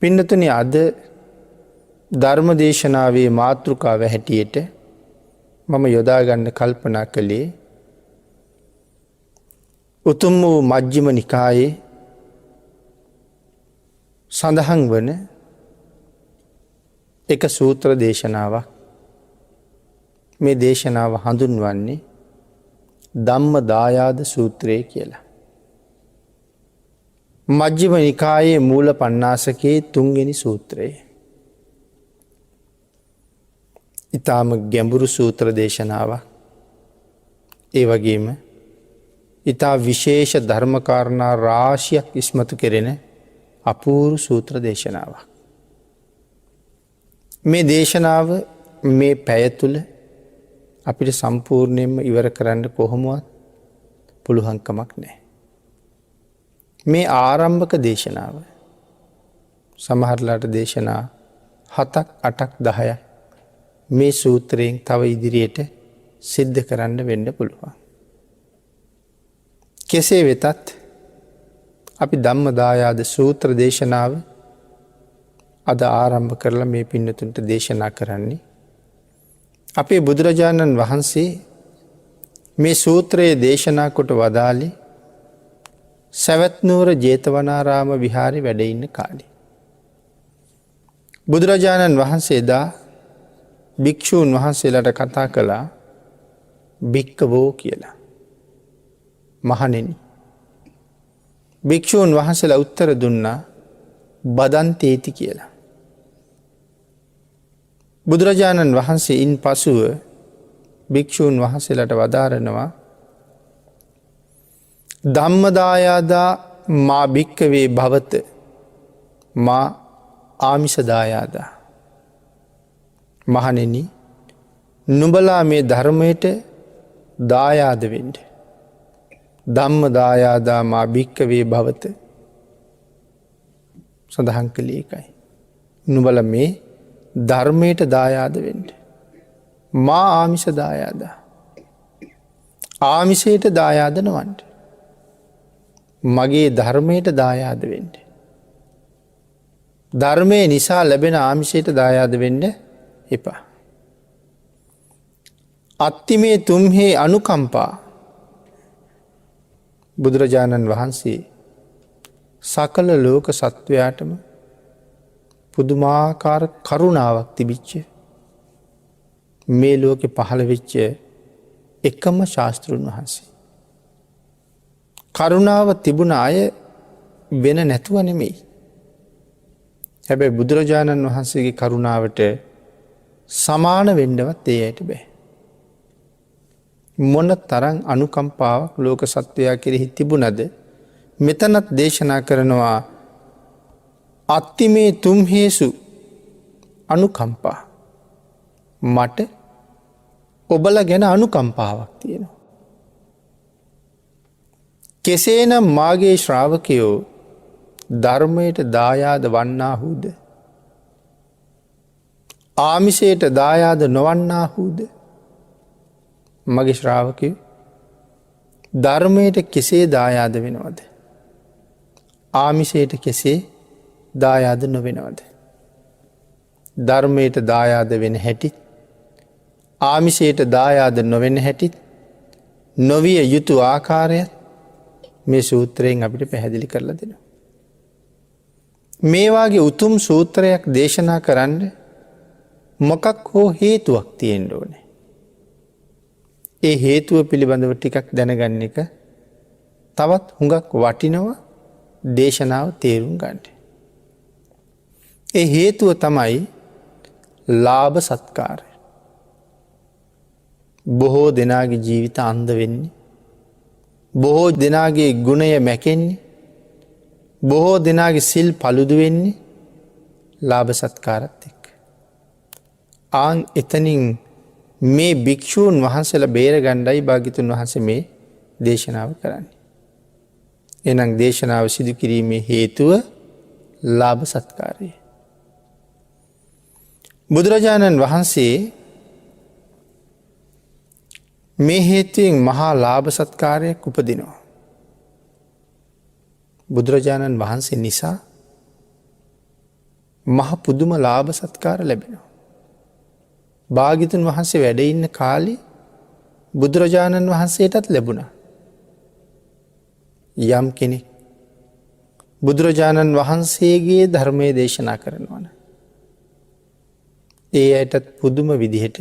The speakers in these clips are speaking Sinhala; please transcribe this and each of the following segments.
පින්නතුනි අද ධර්ම දේශනාවේ මාතෘකාව හැටියට මම යොදාගන්න කල්පනා කළේ උතුම් වූ මජ්ක්‍ධිම නිකායේ සඳහන් වන එක සූත්‍ර දේශනාවක්. මේ දේශනාව හඳුන්වන්නේ ධම්ම දායාද සූත්‍රය කියලා. මජ්ක්‍ධිම නිකායේ මූල පණ්ණාසකේ 3 වෙනි සූත්‍රය. ඊටාම ගැඹුරු සූත්‍ර දේශනාවක්. ඒ වගේම ඊටා විශේෂ ධර්ම කාරණා රාශියක් ඉස්මතු කෙරෙන අපූර්ව සූත්‍ර දේශනාවක්. මේ දේශනාව මේ පැය තුල අපිට සම්පූර්ණයෙන්ම ඉවර කරන්න කොහොමවත් පුළුවන් කමක් නැහැ. මේ ආරම්භක දේශනාව සමහරලාට දේශනා 7ක් 8ක් 10ක් මේ සූත්‍රයෙන් තව ඉදිරියට සිද්ධ කරන්න වෙන්න පුළුවන්. කෙසේ වෙතත් අපි ධම්ම දායාද සූත්‍ර දේශනාව අද ආරම්භ කරලා මේ පින්නතුන්ට දේශනා කරන්නේ අපේ බුදුරජාණන් වහන්සේ මේ සූත්‍රයේ දේශනා කොට වදාළේ සවැත් නුවර ජේතවනාරාම විහාරේ වැඩ ඉන්න කාලේ. බුදුරජාණන් වහන්සේ දා භික්ෂූන් වහන්සේලාට කතා කළා භික්කවෝ කියලා. මහණෙනි. භික්ෂූන් වහන්සේලා උත්තර දුන්නා බදන්තේති කියලා. බුදුරජාණන් වහන්සේ ඉන් පසුව භික්ෂූන් වහන්සේලාට වදාරනවා ධම්මදායාදා මා භික්කවේ භවත මා ආමිෂදායාදා. මහණෙනි නුඹලා මේ ධර්මයට දායාද වෙන්න. ධම්මදායාදා මා භික්කවේ භවත සඳහන් කළේ ඒකයි. නුඹලා මේ ධර්මයට දායාද වෙන්න. මා ආමිෂදායාදා. ආමිෂයට දායාද නොවන්න. මගේ ධර්මයට දායාද වෙන්න. ධර්මයේ නිසා ලැබෙන ආමිෂයට දායාද වෙන්න එපා. අත්තිමේ තුම්හේ අනුකම්පා. බුදුරජාණන් වහන්සේ සකල ලෝක සත්වයාටම පුදුමාකාර කරුණාවක් තිබිච්ච මේ ලෝකෙ පහළ වෙච්ච එකම ශාස්ත්‍රඥ වහන්සේ. කරුණාව තිබුණ අය වෙන නැතුව නෙමෙයි. හැබැයි බුදුරජාණන් වහන්සේගේ කරුණාවට සමාන වෙන්නවත් ඒ ඇයට බෑ. මොන තරම් අනුකම්පාවක් ලෝක සත්වයා කෙරෙහි තිබුණද මෙතනත් දේශනා කරනවා අත්තිමේ තුම්හේසු අනුකම්පා. මට ඔබලා ගැන අනුකම්පාවක් තියෙනවා. කෙසේනම් මාගේ ශ්‍රාවකයෝ ධර්මයට දායාද වන්නාහුද ආමිෂයට දායාද නොවන්නාහුද. මගේ ශ්‍රාවකයෝ ධර්මයට කෙසේ දායාද වෙනවද ආමිෂයට කෙසේ දායාද නොවෙනවද. ධර්මයට දායාද වෙන හැටිත් ආමිෂයට දායාද නොවෙන හැටිත් නොවිය යුතු ආකාරයත් මේ සූත්‍රයෙන් අපිට පැහැදිලි කරලා දෙනවා. මේවාගේ උතුම් සූත්‍රයක් දේශනා කරන්න මොකක් හෝ හේතුවක් තියෙන්න ඕනේ. ඒ හේතුව පිළිබඳව ටිකක් දැනගන්න එක තවත් හුඟක් වටිනවා දේශනාව තේරුම් ගන්න. ඒ හේතුව තමයි ලාභ සත්කාරය. බොහෝ දෙනාගේ ජීවිත අන්ධ වෙන්නේ. බොහෝ දෙනාගේ ගුණය මැකෙන්නේ. බොහෝ දෙනාගේ සිල් paludu වෙන්නේ ලාභ සත්කාරත් එක්ක. ආන් එතනින් මේ භික්ෂූන් වහන්සේලා බේරගන්නයි භාග්‍යතුන් වහන්සේ මේ දේශනාව කරන්නේ. එහෙනම් දේශනාව සිදු කිරීමේ හේතුව ලාභ සත්කාරය. බුදුරජාණන් වහන්සේ මේ හේතුවෙන් මහා ලාභ සත්කාරයක් උපදිනවා. බුදුරජාණන් වහන්සේ නිසා මහ පුදුම ලාභ සත්කාර ලැබෙනවා. භාග්‍යවතුන් වහන්සේ වැඩ ඉන්න කාලේ බුදුරජාණන් වහන්සේටත් ලැබුණා. යම් කෙනෙක් බුදුරජාණන් වහන්සේගේ ධර්මය දේශනා කරනවන. ඒ අයටත් පුදුම විදිහට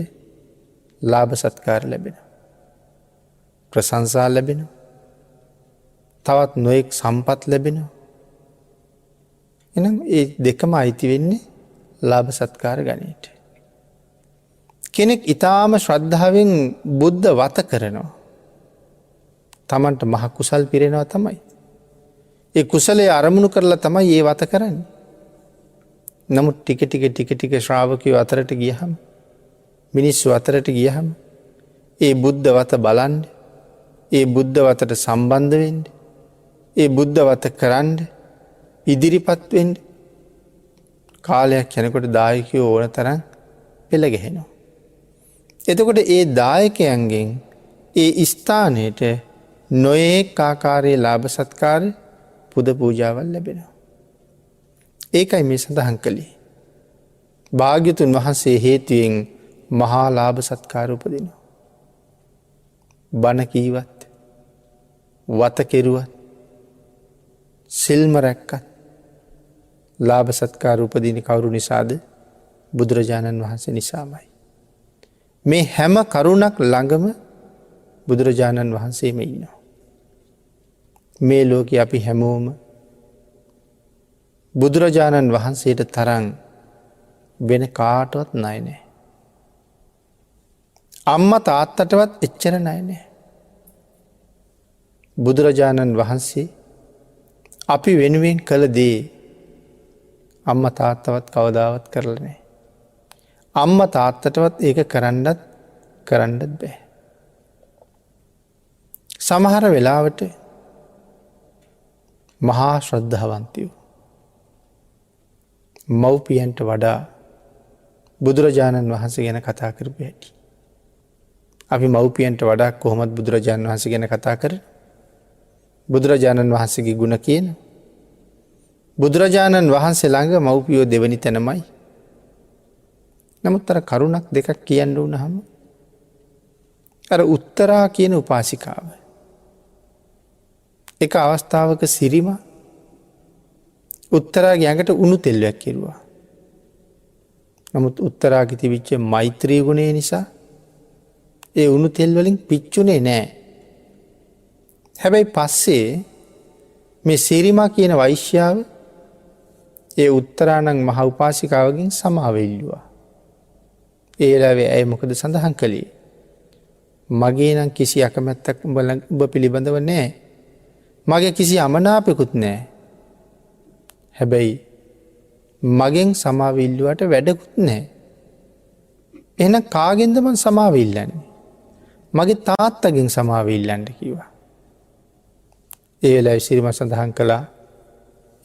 ලාභ සත්කාර ලැබෙන. ප්‍රශංසා ලැබෙන. තවත් නොයෙක් සම්පත් ලැබෙනවා. එනම් ඒ දෙකම අයිති වෙන්නේ ලාභ සත්කාර ගණයට. කෙනෙක් ඊටාම ශ්‍රද්ධාවෙන් බුද්ධ වත කරනවා. තමන්ට මහ කුසල් පිරෙනවා තමයි. ඒ කුසලයේ අරමුණු කරලා තමයි ඒ වත කරන්නේ. නමුත් ටික ටික ශ්‍රාවකයෝ අතරට ගියහම මිනිස්සු අතරට ගියහම ඒ බුද්ධ වත බලන්න, ඒ බුද්ධ වතට සම්බන්ධ වෙන්න, ඒ බුද්ධ වත කරන්න ඉදිරිපත් වෙන්න කාලයක් යනකොට දායකයෝ ඕන තරම් පෙළ ගැහෙනවා. එතකොට ඒ දායකයන්ගෙන් ඒ ස්ථානයට නොයෙක් ආකාරයේ ලාභ සත්කාර පුද පූජාවල් ලැබෙනවා. ඒකයි මේ සඳහන් කළේ. භාග්‍යවතුන් වහන්සේ හේතුවෙන් මහා ලාභ සත්කාර උපදිනවා. බණ කීවත්, වත කෙරුවත්, සිල්ම රැක්කත් ලාභ සත්කාර උපදින කවුරු නිසාද? බුදුරජාණන් වහන්සේ නිසාමයි. මේ හැම කරුණක් ළඟම බුදුරජාණන් වහන්සේම ඉන්නවා. මේ ලෝකෙ අපි හැමෝම බුදුරජාණන් වහන්සේට තරම් වෙන කාටවත් ණය නෑ. අම්මා තාත්තටවත් එච්චර ණය නෑ. බුදුරජාණන් වහන්සේ අපි වෙනුවෙන් කළ දේ අම්මා තාත්තවත් කවදාවත් කරලා නෑ. අම්මා තාත්තටවත් ඒක කරන්නත් බෑ. සමහර වෙලාවට මහා ශ්‍රද්ධාවන්තයෝ මව්පියන්ට වඩා බුදුරජාණන් වහන්සේ ගැන කතා කරපු හැටි. අපි මව්පියන්ට වඩා කොහොමද බුදුරජාණන් වහන්සේ ගැන කතා කර? බුදුරජාණන් වහන්සේගේ ගුණ කියන. බුදුරජාණන් වහන්සේ ළඟ මව්පියෝ දෙවනි තැනමයි. නමුත් අර කරුණක් දෙකක් කියන්න වුණාම අර උත්තරා කියන උපාසිකාව එක අවස්ථාවක සිරිම උත්තරාගේ ඇඟට උණු තෙල්ලයක් කෙරුවා. නමුත් උත්තරාගේ තිබිච්ච මෛත්‍රී ගුණය නිසා ඒ උණු තෙල් වලින් පිච්චුනේ නෑ. හැබැයි පස්සේ මේ සිරිමා කියන වෛශ්‍යාව ඒ උත්තරාණන් මහ උපාසිකාවගෙන් සමාව ඉල්ලුවා. ඒ වෙලාවේ ඇය මොකද සඳහන් කළේ? මගේ නම් කිසි අකමැත්තක් ඔබ පිළිබඳව නෑ. මගේ කිසි අමනාපෙකුත් නෑ. හැබැයි මගෙන් සමාව ඉල්ලුවට වැඩකුත් නෑ. එහෙනම් කාගෙන්ද මං සමාව ඉල්ලන්නේ? මගේ තාත්තගෙන් සමාව ඉල්ලන්න කිව්වා. ඒ වෙලාවේ සිරිම සඳහන් කළා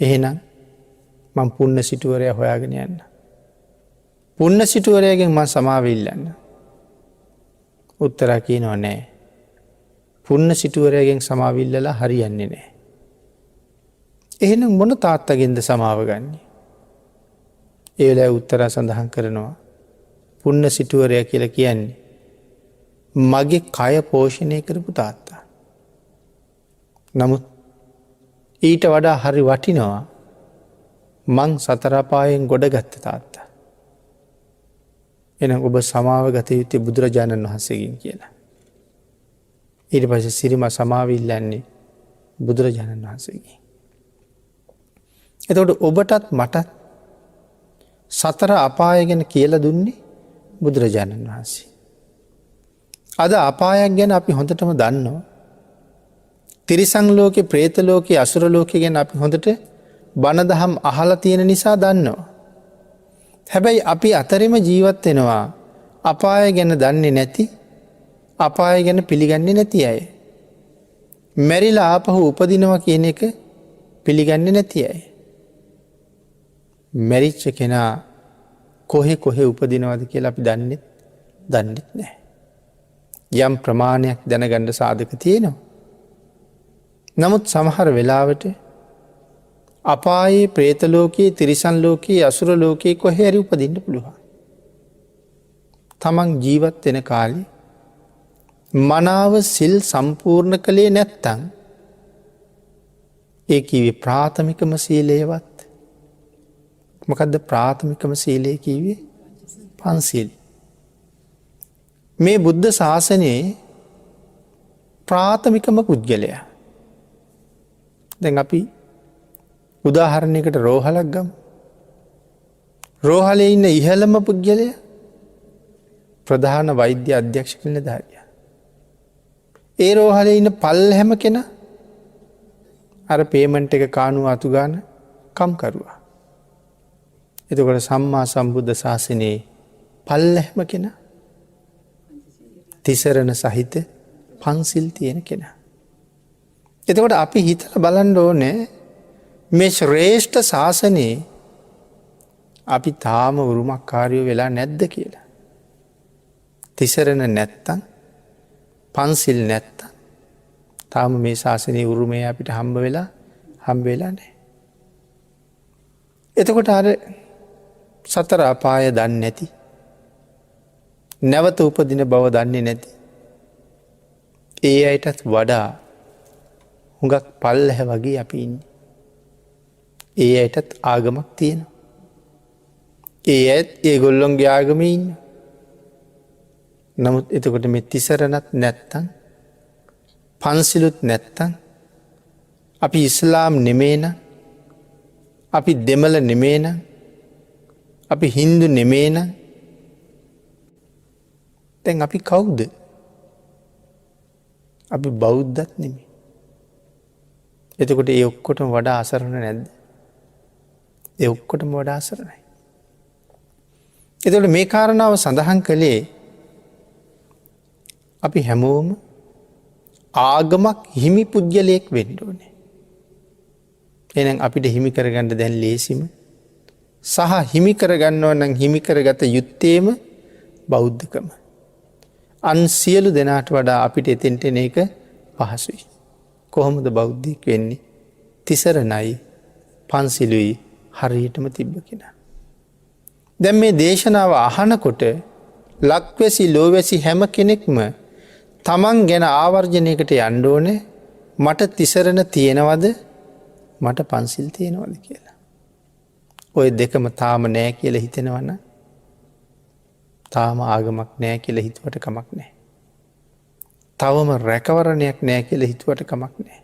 එහෙනම් මං පුන්න සිටුවරයා හොයාගෙන යන්න. පුන්න සිටුවරයාගෙන් මං සමාව ඉල්ලන්න. උත්තරා කියනවා නෑ. පුන්න සිටුවරයාගෙන් සමාව ඉල්ලලා හරියන්නේ නෑ. එහෙනම් මොන තාත්තගෙන්ද සමාව ගන්නේ? ඒ වෙලාවේ උත්තරා සඳහන් කරනවා පුන්න සිටුවරයා කියලා කියන්නේ මගේ කය පෝෂණය කරපු තාත්තා. නමුත් ඊට වඩා හරි වටිනවා මං සතර අපායෙන් ගොඩගත්ත තාත්තා. එහෙනම් ඔබ සමාව ගත යුත්තේ බුදුරජාණන් වහන්සේගෙන් කියලා. ඊට පස්සේ සිරිම සමාව ඉල්ලන්නේ බුදුරජාණන් වහන්සේගෙන්. එතකොට ඔබටත් මටත් සතර අපාය ගැන කියලා දුන්නේ බුදුරජාණන් වහන්සේ. අද අපායක් ගැන අපි හොඳටම දන්නවා. තිරිසන් ලෝකේ, പ്രേත ලෝකේ, අසුර ලෝකේ ගැන අපි හොඳට බණ දහම් අහලා තියෙන නිසා දන්නවා. හැබැයි අපි අතරෙම ජීවත් වෙනවා අපාය ගැන දන්නේ නැති, අපාය ගැන පිළිගන්නේ නැති අය. මැරිලා ආපහු උපදිනවා කියන එක පිළිගන්නේ නැති අය. මැරිච්ච කෙනා කොහේ උපදිනවද කියලා අපි දන්නෙත් නැහැ. යම් ප්‍රමාණයක් දැනගන්න සාධක තියෙනවා. නමුත් සමහර වෙලාවට අපායේ ප්‍රේතලෝකයේ තිරිසන් ලෝකයේ අසුර ලෝකයේ කොහේ හරි උපදින්න පුළුවන්. තමන් ජීවත් වෙන කාලේ මනාව සිල් සම්පූර්ණ කළේ නැත්තං ඒ කිව්වේ ප්‍රාථමිකම සීලයවත්. මොකද්ද ප්‍රාථමිකම සීලය කිව්වේ? පන්සිල්. මේ බුද්ධ ශාසනයේ ප්‍රාථමිකම පුද්ගලයා. දැන් අපි උදාහරණයකට රෝහලක් ගමු. රෝහලේ ඉන්න ඉහළම පුද්ගලයා ප්‍රධාන වෛද්‍ය අධ්‍යක්ෂක නිලධාරියා. ඒ රෝහලේ ඉන්න පල්ලෙහැම කෙනා අර පේමන්ට් එක කානුව අතු ගන්න කම්කරුවා. එතකොට සම්මා සම්බුද්ධ ශාසනයේ පල්ලෙහැම කෙනා තිසරණ සහිත පන්සිල් තියෙන කෙනා. එතකොට අපි හිතලා බලන්න ඕනේ මේ ශ්‍රේෂ්ඨ ශාසනයේ අපි තාම උරුමකාරයෝ වෙලා නැද්ද කියලා. තිසරණ නැත්තම් පන්සිල් නැත්තම් තාම මේ ශාසනයේ උරුමය අපිට හම්බ වෙලා නැහැ. එතකොට අර සතර අපාය දන්නේ නැති, නැවත උපදින බව දන්නේ නැති ඒ අයටත් වඩා හුඟක් පල්ලැහැ වගේ අපි ඉන්නේ. ඒ අයටත් ආගමක් තියෙනවා. ඒ ඇත් ඒගොල්ලොන්ගේ ආගම ඉන්න. නමුත් එතකොට මේ තිසරණත් නැත්තං පන්සිලුත් නැත්තං අපි ඉස්ලාම් නෙමේන, අපි දෙමළ නෙමේන, අපි හින්දු නෙමේන. දැන් අපි කවුද? අපි බෞද්ධත් නෙමේ. එතකොට ඒ ඔක්කොටම වඩා අසරණ නැද්ද? ඒ ඔක්කොටම වඩා අසරණයි. එතකොට මේ කාරණාව සඳහන් කළේ අපි හැමෝම ආගමක් හිමි පුද්ගලයෙක් වෙන්න ඕනේ. එහෙනම් අපිට හිමි කරගන්න දැන් ලේසිම සහ හිමි කරගන්නවා නම් හිමි කරගත යුත්තේම බෞද්ධකම. අන් සියලු දෙනාට වඩා අපිට එතෙන්ට එන එක පහසුයි. කොහොමද බෞද්ධයෙක් වෙන්නේ? තිසරණයි පන්සිලුයි හරියටම තිබ්බ කෙනා. දැන් මේ දේශනාව අහනකොට ලක්වැසි ලෝවැසි හැම කෙනෙක්ම තමන් ගැන ආවර්ජනයකට යන්න ඕනේ. මට තිසරණ තියෙනවද? මට පන්සිල් තියෙනවද කියලා. ඔය දෙකම තාම නෑ කියලා හිතෙනවනම් තාම ආගමක් නෑ කියලා හිතුවට කමක් නෑ. තවම රැකවරණයක් නෑ කියලා හිතුවට කමක් නෑ.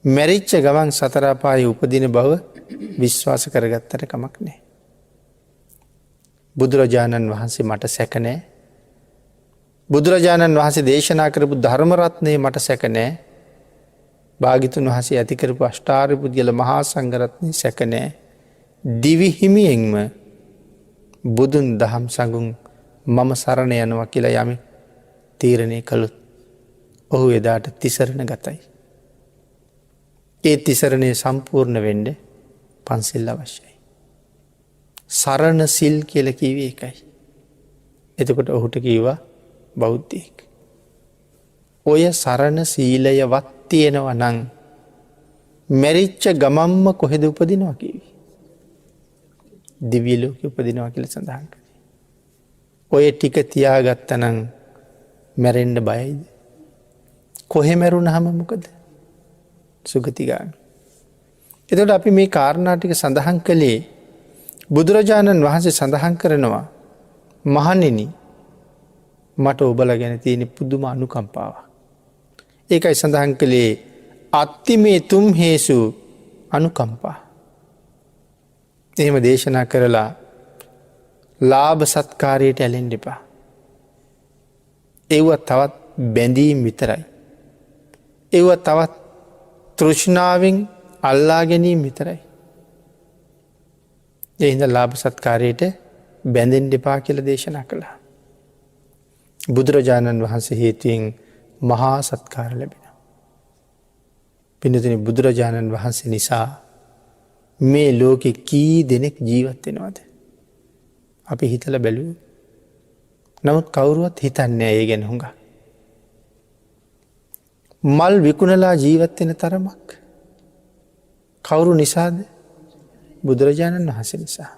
මැරිච්ච ගමන් සතර අපායේ උපදින බව විශ්වාස කරගත්තට කමක් නෑ. බුදුරජාණන් වහන්සේ මට සැක නෑ. බුදුරජාණන් වහන්සේ දේශනා කරපු ධර්ම රත්නය මට සැක නෑ. භාග්‍යවතුන් වහන්සේ ඇති කරපු අෂ්ටාර්ය පුද්ගල මහා සංඝ රත්නය සැක නෑ. දිවි හිමියෙන්ම බුදුන් දහම් සඟුන් මම සරණ යනවා කියලා යමෙක් තීරණය කළොත් ඔහු එදාට තිසරණ ගතයි. ඒ තිසරණය සම්පූර්ණ වෙන්න පන්සිල් අවශ්‍යයි. සරණ සිල් කියලා කිව්වේ ඒකයි. එතකොට ඔහුට කීවා බෞද්ධයෙක්. ඔය සරණ සීලයවත් තියෙනවා නම් මැරිච්ච ගමම්ම කොහෙද උපදිනවා කිව්වේ? දිව්‍ය ලෝකෙ උපදිනවා කියලා සඳහන් කළේ. ඔය ටික තියාගත්තනම් මැරෙන්න බයයිද? කොහෙ මැරුණාම මොකද? සුගතිගාමි. එතකොට අපි මේ කාරණා ටික සඳහන් කළේ බුදුරජාණන් වහන්සේ සඳහන් කරනවා මහණෙනි මට ඔබලා ගැන තියෙන පුදුම අනුකම්පාවක්. ඒකයි සඳහන් කළේ අත්තිමේ තුම් හේසු අනුකම්පා. එහෙම දේශනා කරලා ලාභ සත්කාරයට ඇලෙන්න එපා. ඒව තවත් බැඳීම් විතරයි. ඒව තවත් තෘෂ්ණාවෙන් අල්ලා ගැනීම විතරයි. ඒ හින්දා ලාභ සත්කාරයට බැඳෙන්න එපා කියලා දේශනා කළා. බුදුරජාණන් වහන්සේ හේතුවෙන් මහා සත්කාර ලැබෙනවා. පින්නතුනි බුදුරජාණන් වහන්සේ නිසා මේ ලෝකෙ කී දෙනෙක් ජීවත් වෙනවද? අපි හිතලා බැලුවොත්. නමුත් කවුරුවත් හිතන්නේ ඒ ගැන හුඟක්. මල් විකුණලා ජීවත් වෙන තරමක් කවුරු නිසාද? බුදුරජාණන් වහන්සේ නිසා.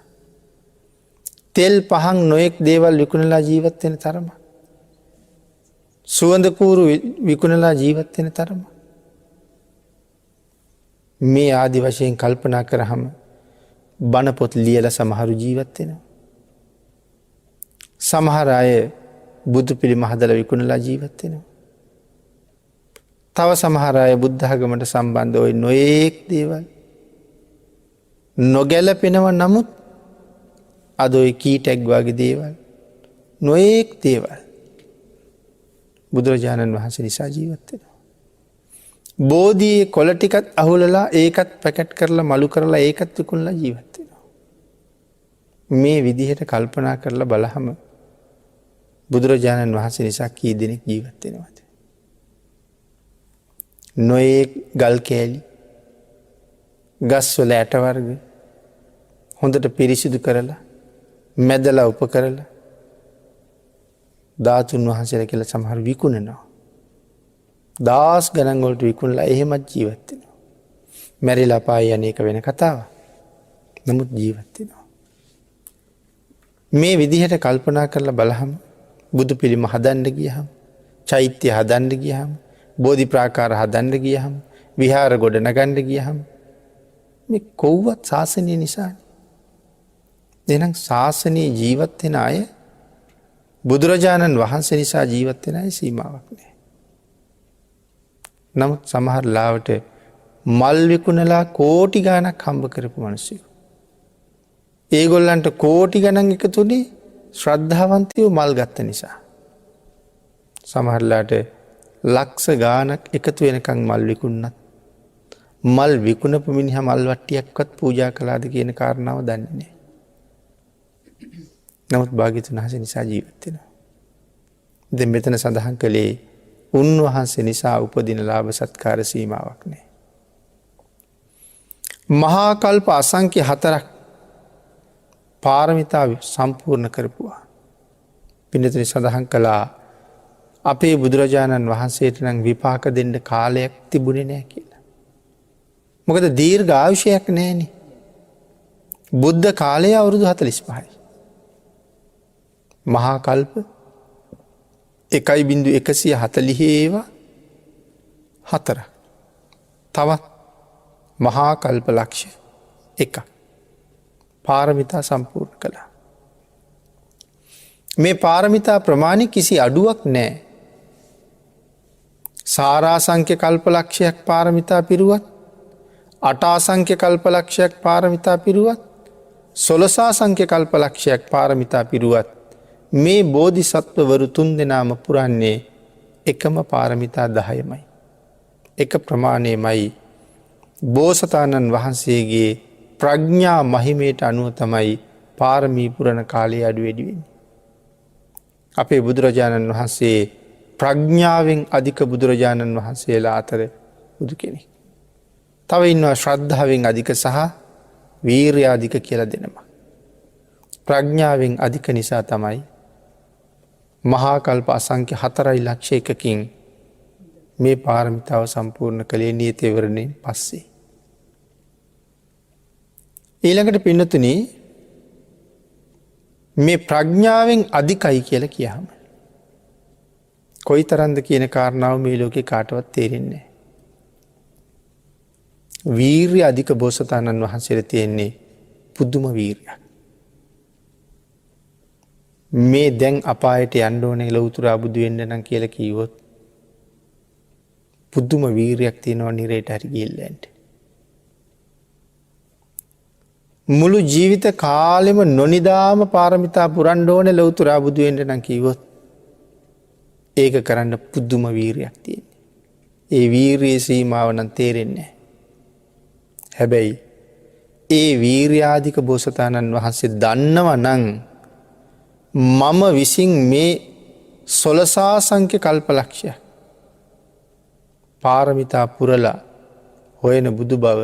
තෙල් පහන් නොයෙක් දේවල් විකුණලා ජීවත් වෙන තරම. සුවඳ කූරු විකුණලා ජීවත් වෙන තරම. මේ ආදි වශයෙන් කල්පනා කරාම බණ පොත් ලියලා සමහරු ජීවත් වෙනවා. සමහර අය බුදු පිළිම හදලා විකුණලා ජීවත් වෙනවා. තව සමහර අය බුද්ධ ආගමට සම්බන්ධ ওই නොයෙක් දේවල් නොගැලපෙනව නමුත් අද ඔය කීටැග් වගේ දේවල් නොයෙක් දේවල් බුදුරජාණන් වහන්සේ නිසා ජීවත් වෙනවා. බෝධියේ කොළ ටිකත් අහුලලා ඒකත් පැකට් කරලා මලු කරලා ඒකත් විකුණලා ජීවත් වෙනවා. මේ විදිහට කල්පනා කරලා බලහම බුදුරජාණන් වහන්සේ නිසා කී දෙනෙක් ජීවත් වෙනවද? නොයෙක් ගල් කෑලි ගස්වල ඇට වර්ග හොඳට පිරිසිදු කරලා මැදලා උප කරලා ධාතුන් වහන්සේලා කියලා සමහර විකුණනවා. දහස් ගණන් වලට විකුණලා එහෙමත් ජීවත් වෙනවා. මැරිලා පාය යන එක වෙන කතාවක්. නමුත් ජීවත් වෙනවා. මේ විදිහට කල්පනා කරලා බලහම බුදු පිළිම හදන්න ගියහම, චෛත්‍ය හදන්න ගියහම, බෝධි ප්‍රාකාර හදන්න ගියහම, විහාර ගොඩ නගන්න ගියහම මේ කොව්වත් ශාසනය නිසානේ. එහෙනම් ශාසනයේ ජීවත් වෙන අය බුදුරජාණන් වහන්සේ නිසා ජීවත් වෙන අය සීමාවක් නැහැ. නමුත් සමහර ලාවට මල් විකුණලා කෝටි ගණක් හම්බ කරපු මිනිස්සු. ඒගොල්ලන්ට කෝටි ගණන් එකතුනේ ශ්‍රද්ධාවන්තයෝ මල් ගත්ත නිසා. සමහරලාට ලක්ෂ ගාණක් එකතු වෙනකන් මල් විකුණනත් මල් විකුණපු මිනිහා මල් වට්ටියක්වත් පූජා කළාද කියන කාරණාව දන්නේ නැහැ. නමුත් භාග්‍යවතුන් වහන්සේ නිසා ජීවත් වෙනවා. දැන් මෙතන සඳහන් කළේ උන්වහන්සේ නිසා උපදින ලාභ සත්කාර සීමාවක් නැහැ. මහා කල්ප අසංඛ්‍ය 4ක් පාරමිතා සම්පූර්ණ කරපුවා. පින්නතුනි සඳහන් කළා අපේ බුදුරජාණන් වහන්සේට නම් විපාක දෙන්න කාලයක් තිබුණේ නැහැ කියලා. මොකද දීර්ඝ ආයුෂයක් නැහැනේ. බුද්ධ කාලය අවුරුදු 45යි. මහා කල්ප 1.140 ඒවා 4. තවත් මහා කල්ප ලක්ෂ 1 පාරමිතා සම්පූර්ණ කළා. මේ පාරමිතා ප්‍රමාණය කිසි අඩුවක් නැහැ. සාරාසංඛ්‍ය කල්පලක්ෂයක් පාරමිතා පිරුවත්, අටාසංඛ්‍ය කල්පලක්ෂයක් පාරමිතා පිරුවත්, 16 සංඛ්‍ය කල්පලක්ෂයක් පාරමිතා පිරුවත් මේ බෝධිසත්වවරු 3 දෙනාම පුරන්නේ එකම පාරමිතා 10මයි. එක ප්‍රමාණයමයි. බෝසතාණන් වහන්සේගේ ප්‍රඥා මහිමයට අනුව තමයි පාරමී පුරණ කාලය අඩු වැඩි වෙන්නේ. අපේ බුදුරජාණන් වහන්සේ ප්‍රඥාවෙන් අධික බුදුරජාණන් වහන්සේලා අතර බුදු කෙනෙක්. තව ඉන්නවා ශ්‍රද්ධාවෙන් අධික සහ වීර්ය අධික කියලා දෙනවා. ප්‍රඥාවෙන් අධික නිසා තමයි මහා කල්ප අසංඛ්‍ය 4,01,000කින් මේ පාරමිතාව සම්පූර්ණ කළේ නියතවරණයෙන් පස්සේ. ඊළඟට පින්නතුනි මේ ප්‍රඥාවෙන් අධිකයි කියලා කියහම කොයි තරම්ද කියන කාරණාව මේ ලෝකේ කාටවත් තේරෙන්නේ නැහැ. වීර්ය අධික බෝසතාණන් වහන්සේට තියෙන්නේ පුදුම වීර්යයක්. මේ දැන් අපායට යන්න ඕනේ ලෞතර බුදු වෙන්න නම් කියලා කිව්වොත් පුදුම වීර්යයක් තියෙනවා නිරේට හරි ගිහිල්ලා යන්න. මුළු ජීවිත කාලෙම නොනිදාම පාරමිතා පුරන්න ඕනේ ලෞතර බුදු වෙන්න නම් කිව්වොත් ඒක කරන්න පුදුම වීර්යයක් තියෙනවා. ඒ වීර්යයේ සීමාව නම් තේරෙන්නේ නැහැ. හැබැයි ඒ වීර්යාධික බෝසතාණන් වහන්සේ දන්නවා නම් මම විසින් මේ 16 සංඛ්‍ය කල්පලක්ෂය පාරමිතා පුරලා හොයන බුදු බව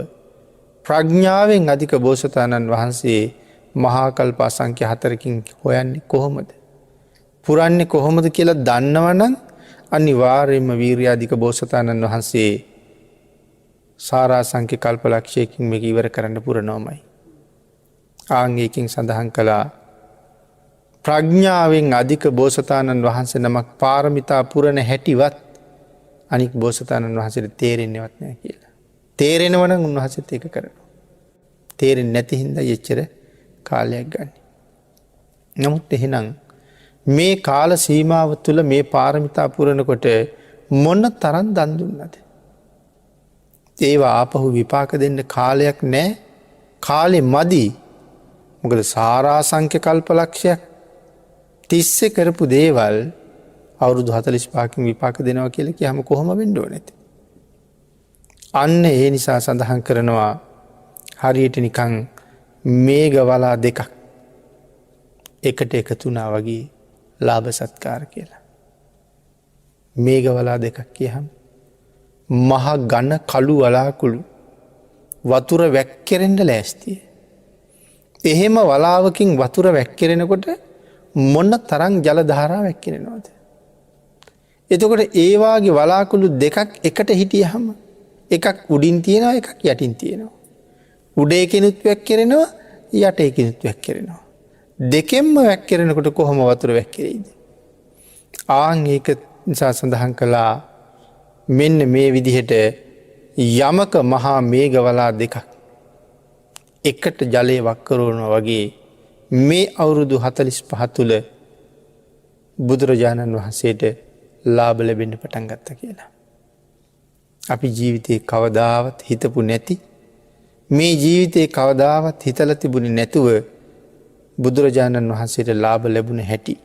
ප්‍රඥාවෙන් අධික බෝසතාණන් වහන්සේ මහා කල්ප අසංඛ්‍ය 4කින් හොයන්නේ කොහොමද? පුරන්නේ කොහොමද කියලා දන්නවනම් අනිවාර්යයෙන්ම වීර්යාධික බෝසතාණන් වහන්සේ සාරා සංඛ්‍ය කල්පලක්ෂයකින් මේක ඉවර කරන්න පුරනෝමයි. ආංගයකින් සඳහන් කළා ප්‍රඥාවෙන් අධික බෝසතාණන් වහන්සේ නමක් පාරමිතා පුරණ හැටිවත් අනික් බෝසතාණන් වහන්සේට තේරෙන්නවත් නෑ කියලා. තේරෙනවන උන්වහසත් ඒක කරනවා. තේරෙන් නැතිහින්ද එච්චර කාලයක් ගන්න. නමුත් එහෙනම් මේ කාල සීමාව තුළ මේ පාරමිතා පුරණකොට මොන්න තරන් දන්දුන්නද. ඒවා ආපහු විපාක දෙන්න කාලයක් නෑ කාලෙ මදී මොකද සාරාසංඛ්‍ය කල්පලක්ෂයක් තිස්සේ කරපු දේවල් අවුරුදු 45කින් විපාක දෙනවා කියලා කියහම කොහොම වෙන්න ඕනේද? අන්න ඒ නිසා සඳහන් කරනවා හරියට නිකන් මේඝවලා දෙකක් එකට එකතු වුණා වගේ ලාභ සත්කාර කියලා. මේඝවලා දෙකක් කියහම මහ ඝන කළු වලාකුළු වතුර වැක්කිරෙන්න ලෑස්තියි. එහෙම වලාවකින් වතුර වැක්කිරෙනකොට මොන්න තරම් ජල ධාරා වැක්කිරෙනවද? එතකොට ඒවාගේ වලාකුළු දෙකක් එකට හිටියහම එකක් උඩින් තියෙනවා එකක් යටින් තියෙනවා. උඩේ කෙනුත් වැක්කිරෙනවා යටේ කෙනුත් වැක්කිරෙනවා. දෙකෙන්ම වැක්කිරෙනකොට කොහොම වතුර වැක්කිරෙයිද? ආන් ඒක නිසා සඳහන් කළා මෙන්න මේ විදිහට යමක මහා මේඝවලා දෙකක් එකට ජලය වක්කරෝනවා වගේ මේ අවුරුදු 45 තුළ බුදුරජාණන් වහන්සේට ලාභ ලැබෙන්න පටන් ගත්ත කියලා. අපි ජීවිතේ කවදාවත් හිතපු නැති මේ ජීවිතේ කවදාවත් හිතලා තිබුණේ නැතුව බුදුරජාණන් වහන්සේට ලාභ ලැබුණ හැටි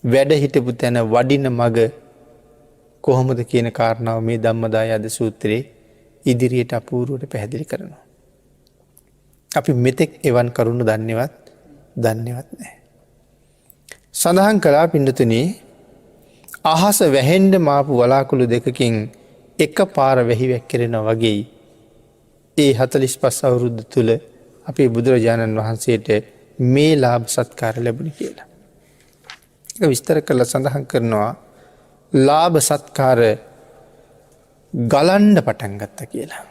වැඩ හිටපු තැන වඩින මග කොහොමද කියන කාරණාව මේ ධම්මදාය අද සූත්‍රයේ ඉදිරියට අපූර්වට පැහැදිලි කරනවා. අපි මෙතෙක් එවන් කරුණු දන්නේවත් නැහැ. සඳහන් කළා පින්නතුනි අහස වැහෙන්න මාපු වලාකුළු දෙකකින් එක පාර වැහි වැක්කිරෙනා වගේ ඒ 45 අවුරුදු තුල අපේ බුදුරජාණන් වහන්සේට මේ ලාභ සත්කාර ලැබුණේ කියලා. ඒක විස්තර කරලා සඳහන් කරනවා ලාභ සත්කාර ගලන්න පටන් ගත්තා කියලා.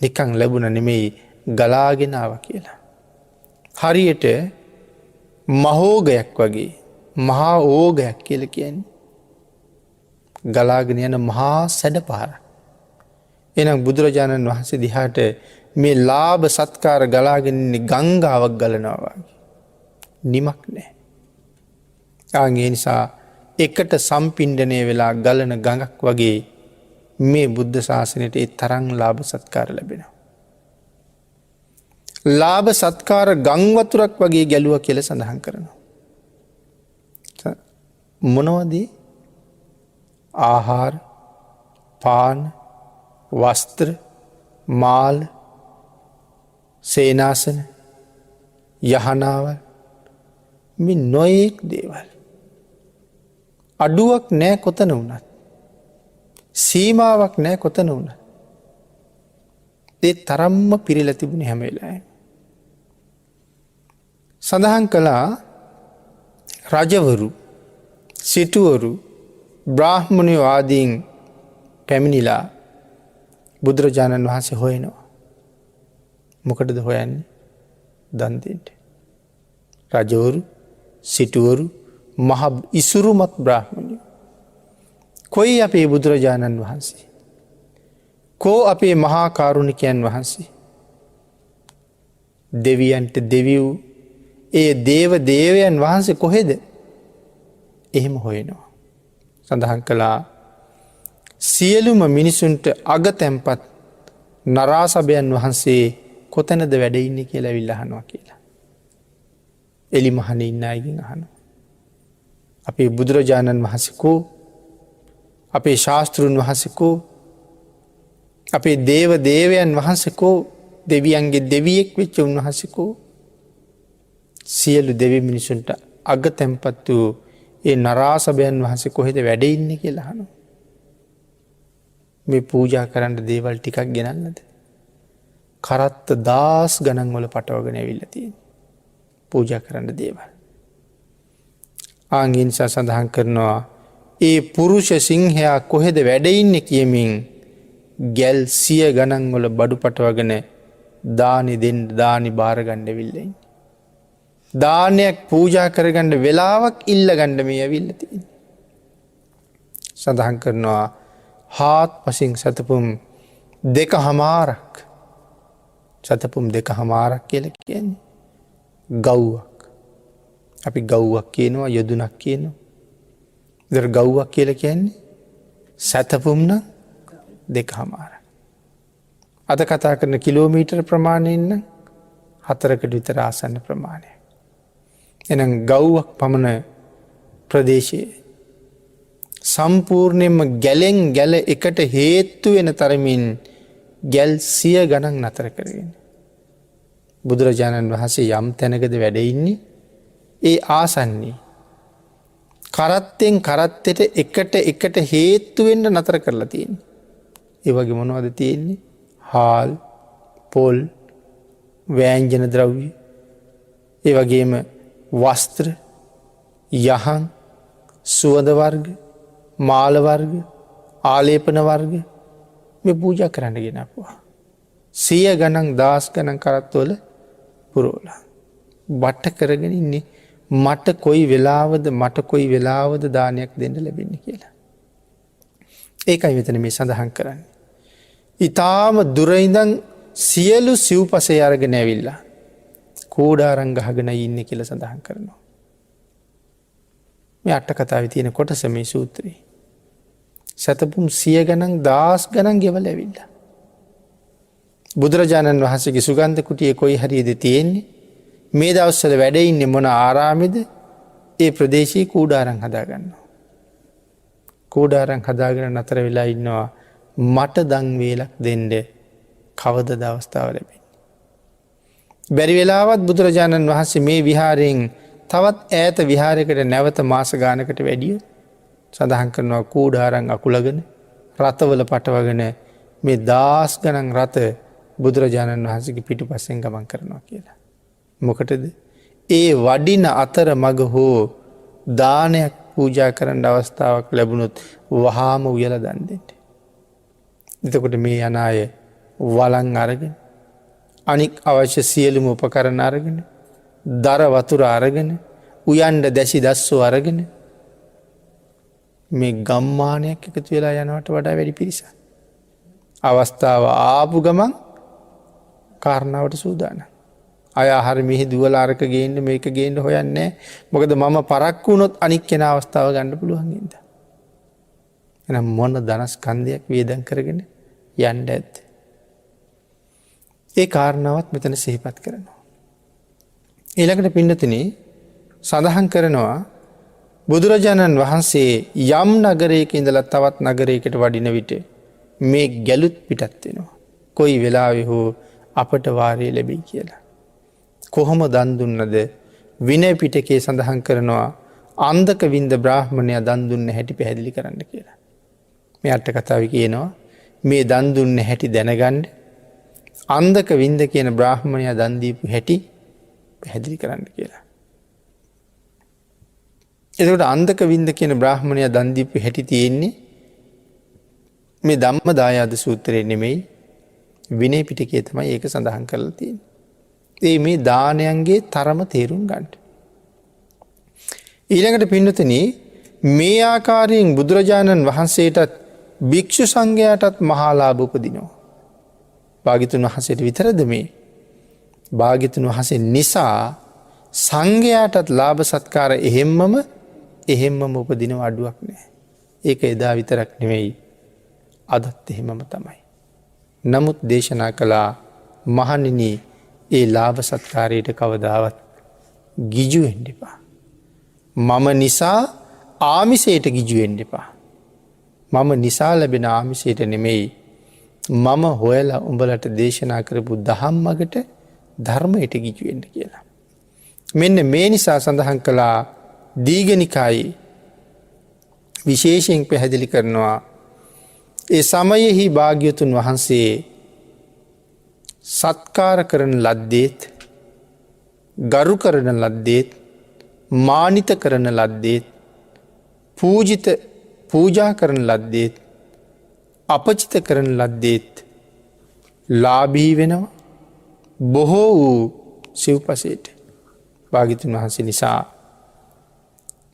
නිකන් ලැබුණ නෙමෙයි ගලාගෙන ආවා කියලා. හරියට මහෝගයක් වගේ මහා ඕගයක් කියලා කියන්නේ ගලාගෙන යන මහා සැඩ පාරක්. එහෙනම් බුදුරජාණන් වහන්සේ දිහාට මේ ලාභ සත්කාර ගලාගෙන ඉන්නේ ගංගාවක් ගලනවා වගේ. නිමක් නැහැ. ඒ නිසා එකට සම්පිණ්ඩණය වෙලා ගලන ගඟක් වගේ මේ බුද්ධ ශාසනයට ඒ තරම් ලාභ සත්කාර ලැබෙනවා. ලාභ සත්කාර ගං වතුරක් වගේ ගැලුවා කියලා සඳහන් කරනවා. මොනවද? ආහාර, පාන, වස්ත්‍ර, මාල, සේනාසන, යහනාවල් මේ නොයෙක් දේවල්. අඩුවක් නැහැ කොතන වුණත්. සීමාවක් නැහැ කොතන වුණත්. ඒ තරම්ම පිරීලා තිබුණේ හැම වෙලාවෙම. සඳහන් කළා රජවරු, සිටුවරු, බ්‍රාහ්මණයෝ ආදීන් පැමිණිලා බුදුරජාණන් වහන්සේ හොයනවා. මොකටද හොයන්නේ? දන් දෙන්න. රජවරු, සිටුවරු, මහ ඉසුරුමත් බ්‍රාහ්මණයෝ. කොයි අපේ බුදුරජාණන් වහන්සේ? කෝ අපේ මහා කාරුණිකයන් වහන්සේ? දෙවියන්ට දෙවියෝ ඒ දේව දේවයන් වහන්සේ කොහෙද? එහෙම හොයනවා. සඳහන් කළා සියලුම මිනිසුන්ට අගතැන්පත් නරාසභයන් වහන්සේ කොතැනද වැඩ ඉන්නේ කියලා ඇවිල්ලා අහනවා කියලා. එලිමහනේ ඉන්න අයගෙන් අහනවා. අපේ බුදුරජාණන් වහන්සේ කෝ? අපේ ශාස්ත්‍රුන් වහන්සේ කෝ? අපේ දේව දේවයන් වහන්සේ කෝ? දෙවියන්ගේ දෙවියෙක් වෙච්ච උන්වහන්සේ කෝ? සියලු දෙවි මිනිසුන්ට අගතැන්පත් වූ ඒ නරාසභයන් වහන්සේ කොහෙද වැඩ ඉන්නේ කියලා අහනවා. මේ පූජා කරන්න දේවල් ටිකක් ගෙනන්නද? කරත්ත 10 ගණන් වල පටවගෙන ඇවිල්ලා තියෙනවා. පූජා කරන්න දේවල්. ආන්ගින් සඳහන් කරනවා ඒ පුරුෂ සිංහයා කොහෙද වැඩ ඉන්නේ කියමින් ගැල් 100 ගණන් වල බඩු පටවගෙන දානි දෙන්න දානි බාර ගන්න විල්ලෙන්. දානයක් පූජා කරගන්න වෙලාවක් ඉල්ල ගන්න මේ ඇවිල්ලා තියෙන්නේ. සඳහන් කරනවා හාත්පසින් සතපුම් 2.5ක් සතපුම් 2.5ක් කියලා කියන්නේ ගව්වක්. අපි ගව්වක් කියනවා යදුනක් කියනවා. ඉතින් ගව්වක් කියලා කියන්නේ සතපුම් නම් 2.5. අද කතා කරන කිලෝමීටර ප්‍රමාණයෙන් නම් 4කට විතර ආසන්න ප්‍රමාණයක්. එහෙනම් ගව්වක් පමණ ප්‍රදේශයේ සම්පූර්ණයෙන්ම ගැලෙන් ගැල එකට හේතු වෙන තරමින් ගැල් 100 ගණන් නතර කරගෙන බුදුරජාණන් වහන්සේ යම් තැනකද වැඩ ඉන්නේ ඒ ආසන්නේ කරත්තෙන් කරත්තෙට එකට හේතු වෙන්න නතර කරලා තියෙන්නේ. ඒ වගේ මොනවද තියෙන්නේ? හාල්, පොල්, වෑංජන ද්‍රව්‍ය, ඒ වගේම වස්ත්‍ර, යහන්, සුවඳ වර්ග, මාල වර්ග, ආලේපන වර්ග මේ පූජා කරන්න ගෙනාවා. 100 ගණන් 10 ගණන් කරත්තවල පුරවලා වට කරගෙන ඉන්නේ මට කොයි වෙලාවද දානයක් දෙන්න ලැබෙන්නේ කියලා. ඒකයි මෙතන මේ සඳහන් කරන්නේ. ඊටාම දුර ඉඳන් සියලු සිව්පසේ අරගෙන ඇවිල්ලා කෝඩාරම් ගහගෙන ඉන්නේ කියලා සඳහන් කරනවා. මේ අට කතාවේ තියෙන කොටස මේ සූත්‍රේ. සතපුම් 100 ගණන් 10 ගණන් ගෙවලා ඇවිල්ලා. බුදුරජාණන් වහන්සේගේ සුගන්ධ කුටියේ කොයි හරියද තියෙන්නේ? මේ දවස්වල වැඩ ඉන්නේ මොන ආරාමෙද? ඒ ප්‍රදේශයේ කූඩාරම් හදා ගන්නවා. කූඩාරම් හදාගෙන නතර වෙලා ඉන්නවා මට දන් වේලක් දෙන්න කවදද අවස්ථාව ලැබෙන්නේ. බැරි වෙලාවත් බුදුරජාණන් වහන්සේ මේ විහාරයෙන් තවත් ඈත විහාරයකට නැවත මාස ගානකට වැඩිය සඳහන් කරනවා කූඩාරම් අකුලගෙන රතවල පටවගෙන මේ 10 ගණන් රත බුදුරජාණන් වහන්සේගේ පිටුපස්සෙන් ගමන් කරනවා කියලා. මොකටද? ඒ වඩින අතර මග හෝ දානයක් පූජා කරන්න අවස්ථාවක් ලැබුණොත් වහාම උයලා දන් දෙන්න. එතකොට මේ යන අය වළං අරගෙන අනික් අවශ්‍ය සියලුම උපකරණ අරගෙන දර වතුර අරගෙන උයන්ඩ දැසි දස්සෝ අරගෙන මේ ගම්මානයක් එකතු වෙලා යනවට වඩා වැඩි පිරිසක්. අවස්ථාව ආපු ගමන් කාරණාවට සූදානම්. අය ආහාර මෙහි දුවලා අරක ගේන්න මේක ගේන්න හොයන්නේ. මොකද මම පරක්කු වුණොත් අනික් කෙනා අවස්ථාව ගන්න පුළුවන් හින්දා. එහෙනම් මොන ධනස්කන්ධයක් වේදම් කරගෙන යන්න ඇද්ද? ඒ කාරණාවත් මෙතන සිහිපත් කරනවා. ඊළඟට පින්නතුනි සඳහන් කරනවා බුදුරජාණන් වහන්සේ යම් නගරයක ඉඳලා තවත් නගරයකට වඩින විට මේ ගැලුත් පිටත් වෙනවා. කොයි වෙලාවෙ හෝ අපට වාරය ලැබෙයි කියලා. කොහොම දන් දුන්නද විනය පිටකේ සඳහන් කරනවා අන්ධක වින්ද බ්‍රාහ්මණයා දන් දුන්න හැටි පැහැදිලි කරන්න කියලා. මේ අට කතාවේ කියනවා මේ දන් දුන්න හැටි දැනගන්න අන්ධක වින්ද කියන බ්‍රාහ්මණයා දන් දීපු හැටි පැහැදිලි කරන්න කියලා. එතකොට අන්ධක වින්ද කියන බ්‍රාහ්මණයා දන් දීපු හැටි තියෙන්නේ මේ ධම්මදායාද සූත්‍රයේ නෙමෙයි විනය පිටකයේ තමයි ඒක සඳහන් කරලා තියෙන්නේ. මේ දානයන්ගේ තරම තේරුම් ගන්න. ඊළඟට පින්නතුනි මේ ආකාරයෙන් බුදුරජාණන් වහන්සේටත් භික්ෂු සංඝයාටත් මහා ලාභ උපදිනවා. භාග්‍යතුන් වහන්සේට විතරද මේ? භාග්‍යතුන් වහන්සේ නිසා සංඝයාටත් ලාභ සත්කාර එහෙම්මම උපදිනව අඩුවක් නැහැ. ඒක එදා විතරක් නෙවෙයි අදත් එහෙමම තමයි. නමුත් දේශනා කළා මහණෙනි ඒ ලාභ සත්කාරයට කවදාවත් ගිජු වෙන්න එපා. මම නිසා ආමිසයට ගිජු වෙන්න එපා. මම නිසා ලැබෙන ආමිසයට නෙමෙයි මම හොයලා උඹලට දේශනා කරපු ධම්මකට ධර්මයට ගිජු වෙන්න කියලා. මෙන්න මේ නිසා සඳහන් කළා දීඝනිකායේ විශේෂයෙන් පැහැදිලි කරනවා ඒ සමයෙහි භාග්‍යවතුන් වහන්සේ සත්කාර කරන ලද්දේත් ගරු කරන ලද්දේත් මානිත කරන ලද්දේත් පූජා කරන ලද්දේත් අපචිත කරන ලද්දේත් ලාභී වෙනවා බොහෝ වූ සිව්පසයට භාග්‍යවතුන් වහන්සේ නිසා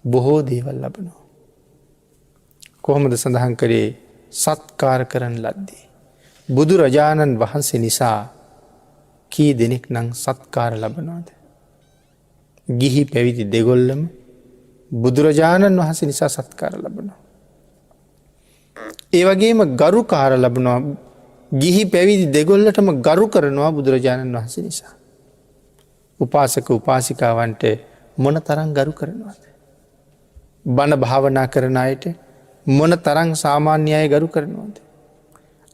බොහෝ දේවල් ලබනවා. කොහොමද සඳහන් කරේ සත්කාර කරන ලද්දේ. බුදුරජාණන් වහන්සේ නිසා කී දෙනෙක් නම් සත්කාර ලබනවාද. ගිහි පැවිදි දෙගොල්ලම බුදුරජාණන් වහන්සේ නිසා සත්කාර ලබනවා. ඒ වගේම ගරුකාර ලබනවා. ගිහි පැවිදි දෙගොල්ලටම ගරු කරනවා බුදුරජාණන් වහන්සේ නිසා. උපාසක උපාසිකාවන්ට මොන තරම් ගරු කරනවාද. බණ භාවනා කරන අයට මොන තරම් සාමාන්‍ය අය ගරු කරනවාද.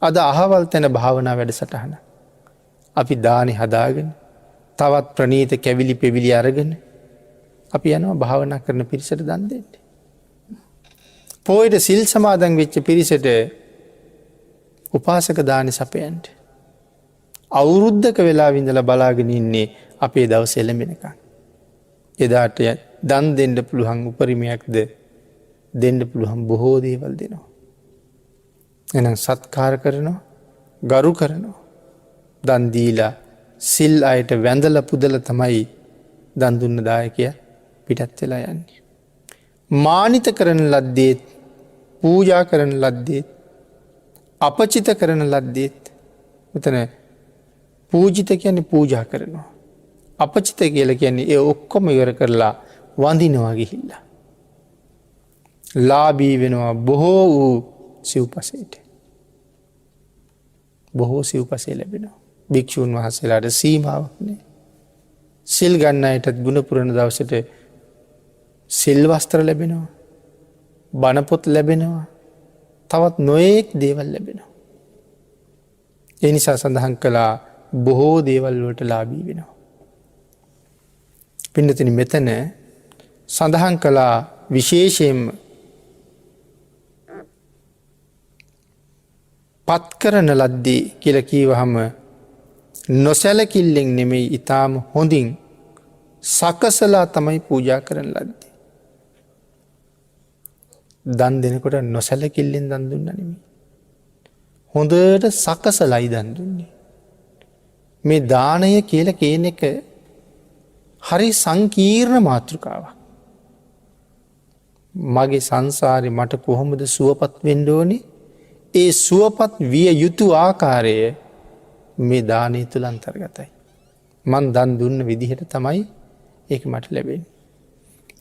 අද අහවල් තැන භාවනා වැඩසටහන. අපි දානි හදාගෙන තවත් ප්‍රනීත කැවිලි පෙවිලි අරගෙන අපි යනවා භාවනා කරන පිරිසට දන් දෙන්න. පෝයට සිල් සමාදන් වෙච්ච පිරිසට උපාසක දානි සපයන්ට. අවුරුද්ධක වෙලා විඳලා බලාගෙන ඉන්නේ අපේ දවස් එළඹෙනකන්. එදාට දන් දෙන්න පුළුවන් උපරිමයක්ද දෙන්න පුළුවන් බොහෝ දේවල් දෙනවා. එනම් සත්කාර කරනවා ගරු කරනවා. දන් දීලා සිල් අයට වැඳල පුදල තමයි දන් දුන්න දායකය පිටත් වෙලා යන්නේ. මානිත කරන ලද්දේත් පූජා කරන ලද්දේත් අපචිත කරන ලද්දේත් මෙතන පූජිත කියන්නේ පූජා කරනවා. අපචිත කියල කියන්නේ ඒ ඔක්කොම ඉවර කරලා වඳිනවා ගිහිල්ලා. ලාභී වෙනවා බොහෝ වූ සිව්පසයට. බොහෝ සිව්පසේ ලැබෙනවා. භික්ෂූන් වහන්සේලාට සීමාවක් නෑ. සිල් ගන්න අයටත් ගුණපුරණ දවසට සිල් වස්ත්‍ර ලැබෙනවා. බණපොත් ලැබෙනවා. තවත් නොයෙක් දේවල් ලැබෙනවා. ඒ නිසා සඳහන් කළා බොහෝ දේවල් වලට ලාභී වෙනවා. පින්නතිනි මෙතන සඳහන් කළා විශේෂයෙන්ම පත් කරන ලද්දේ කියලා කීවහම නොසැලකිල්ලෙන් නෙමෙයි ඊටාම හොඳින් සකසලා තමයි පූජා කරන ලද්දේ. දන් දෙනකොට නොසැලකිල්ලෙන් දන් දුන්නා නෙමෙයි. හොඳට සකසලයි දන් දුන්නේ. මේ දානය කියලා කියන එක හරි සංකීර්ණ මාතෘකාවක්. මගේ සංසාරේ මට කොහොමද සුවපත් වෙන්න ඕනේ? ඒ සුවපත් විය යුතු ආකාරය මේ දානය තුළ අන්තර්ගතයි. මන් දන් දුන්න විදිහට තමයි ඒක මට ලැබෙන්නේ.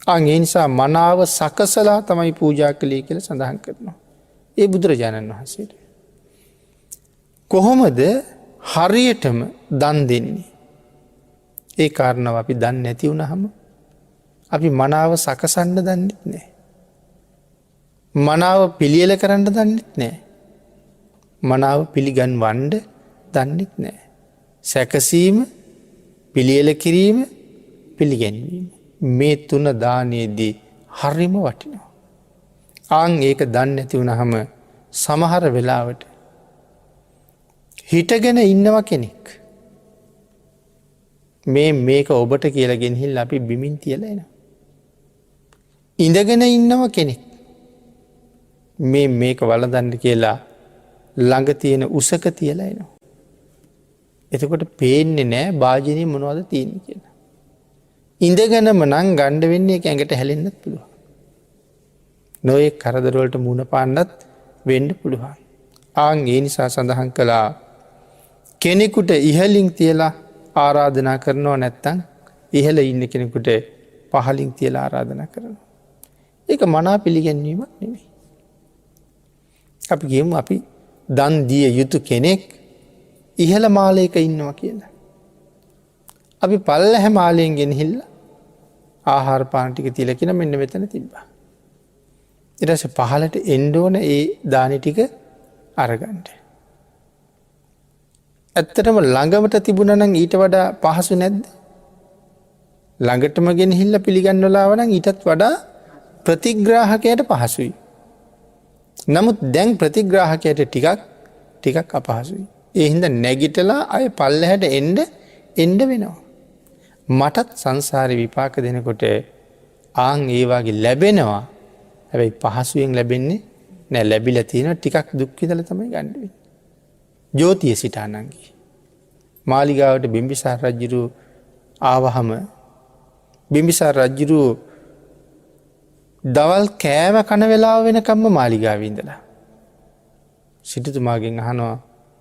ඒ නිසා මනාව සකසලා තමයි පූජා කළේ කියලා සඳහන් කරනවා. ඒ බුදුරජාණන් වහන්සේට. කොහොමද හරියටම දන් දෙන්නේ? ඒ කාරණාව අපි දන්නේ නැති වුණාම අපි මනාව සකසන්න දන්නෙත් නැහැ. මනාව පිළියෙල කරන්න දන්නෙත් නැහැ. මනාව පිළිගන්වන්න දන්නෙත් නැහැ. සැකසීම, පිළියෙල කිරීම, පිළිගැන්වීම මේ තුන දානයේදී හරිම වටිනවා. ඒක දන්නේ නැති වුණාම සමහර වෙලාවට හිටගෙන ඉන්නවා කෙනෙක්. මේක ඔබට කියලා ගෙනහිල්ලා අපි බිමින් තියලා එනවා. ඉඳගෙන ඉන්නවා කෙනෙක්. මේක වළඳන්න කියලා ළඟ තියෙන උසක තියලා එනවා. එතකොට පේන්නේ නැහැ වාජනේ මොනවද තියෙන්නේ කියලා. ඉඳගෙනම නම් ගන්න වෙන්නේ ඒක ඇඟට හැලෙන්නත් පුළුවන්. නොයේ කරදර වලට මුහුණ පාන්නත් වෙන්න පුළුවන්. ඒ නිසා සඳහන් කළා කෙනෙකුට ඉහලින් තියලා ආරාධනා කරනවා නැත්තම් ඉහළ ඉන්න කෙනෙකුට පහලින් තියලා ආරාධනා කරනවා. ඒක මනා පිළිගැන්වීමක් නෙමෙයි. අපි කියමු අපි දන් දිය යුතු කෙනෙක් ඉහළ මාලයක ඉන්නවා කියලා. අපි පල්ලෙහා මාලයෙන් ගෙනහිල්ලා ආහාර පාන ටික තියලා කියන මෙන්න මෙතන තිබ්බා. ඊට පස්සේ පහළට එන්න ඕන ඒ දානි ටික අරගන්න. ඇත්තටම ළඟමට තිබුණා නම් ඊට වඩා පහසු නැද්ද? ළඟටම ගෙනහිල්ලා පිළිගන්නවලා නම් ඊටත් වඩා ප්‍රතිග්‍රාහකයට පහසුයි. නමුත් දැන් ප්‍රතිග්‍රාහකයට ටිකක් අපහසුයි. ඒ හින්දා නැගිටලා අය පල්ලෙහාට එන්න වෙනවා. මටත් සංසාරේ විපාක දෙනකොට ඒ වගේ ලැබෙනවා. හැබැයි පහසුවෙන් ලැබෙන්නේ නෑ ලැබිලා තියෙන ටිකක් දුක් විඳලා තමයි ගන්න වෙන්නේ. ජෝතිය සිටානන්ගේ මාලිගාවට බිම්බිසාර රජුරු ආවහම බිම්බිසාර රජුරු දවල් කෑම කන වෙලාව වෙනකම්ම මාලිගාවේ ඉඳලා සිටුතුමාගෙන් අහනවා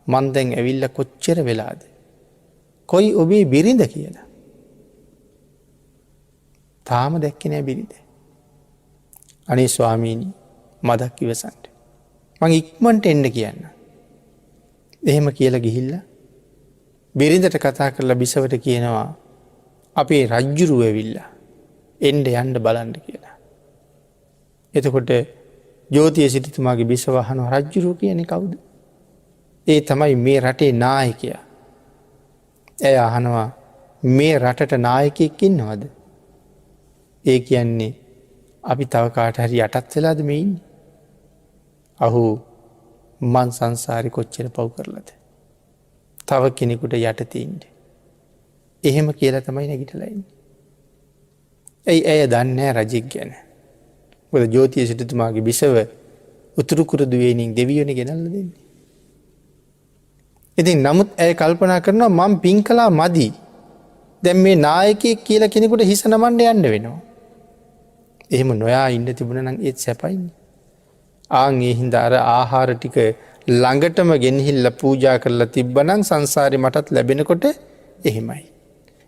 මන් දැන් ඇවිල්ලා කොච්චර වෙලාද? කොයි ඔබේ බිරිඳ කියලා. තාම දැක්කේ නෑ බිරිඳ. අනේ ස්වාමීනි මදක් ඉවසන්න. මං ඉක්මනට එන්න කියන්න. එහෙම කියලා ගිහිල්ලා බිරිඳට කතා කරලා බිසවට කියනවා අපේ රජ්ජුරුව ඇවිල්ලා එන්න යන්න බලන්න කියලා. එතකොට ජෝතිය සිටුතුමාගේ බිසව අහනවා රජ්ජුරුව කියන්නේ කවුද? ඒ තමයි මේ රටේ නායකයා. ඇය අහනවා මේ රටට නායකයෙක් ඉන්නවද? ඒ කියන්නේ අපි තව කාට හරි යටත් වෙලාද මේ ඉන්නේ? අහු මං සංසාරේ කොච්චර පව් කරලාද? තව කෙනෙකුට යටතේ ඉන්නේ. එහෙම කියලා තමයි නැගිටලා ඉන්නේ. ඇය දන්නේ නැහැ රජෙක් ගැන. මොකද ජෝතිය සිටුතුමාගේ බිසව උතුරු කුරුදු වේනින් දෙවියෝනේ ගෙනල්ලා දෙන්නේ. ඉතින් නමුත් ඇය කල්පනා කරනවා මම පින් කළා මදි. දැන් මේ නායකයෙක් කියලා කෙනෙකුට හිස නමන්න යන්න වෙනවා. එහෙම නොයා ඉන්න තිබුණා නම් ඒත් සැපයිනේ. ආන් ඒ හින්දා අර ආහාර ටික ළඟටම ගෙනහිල්ලා පූජා කරලා තිබ්බනම් සංසාරේ මටත් ලැබෙනකොට එහෙමයි.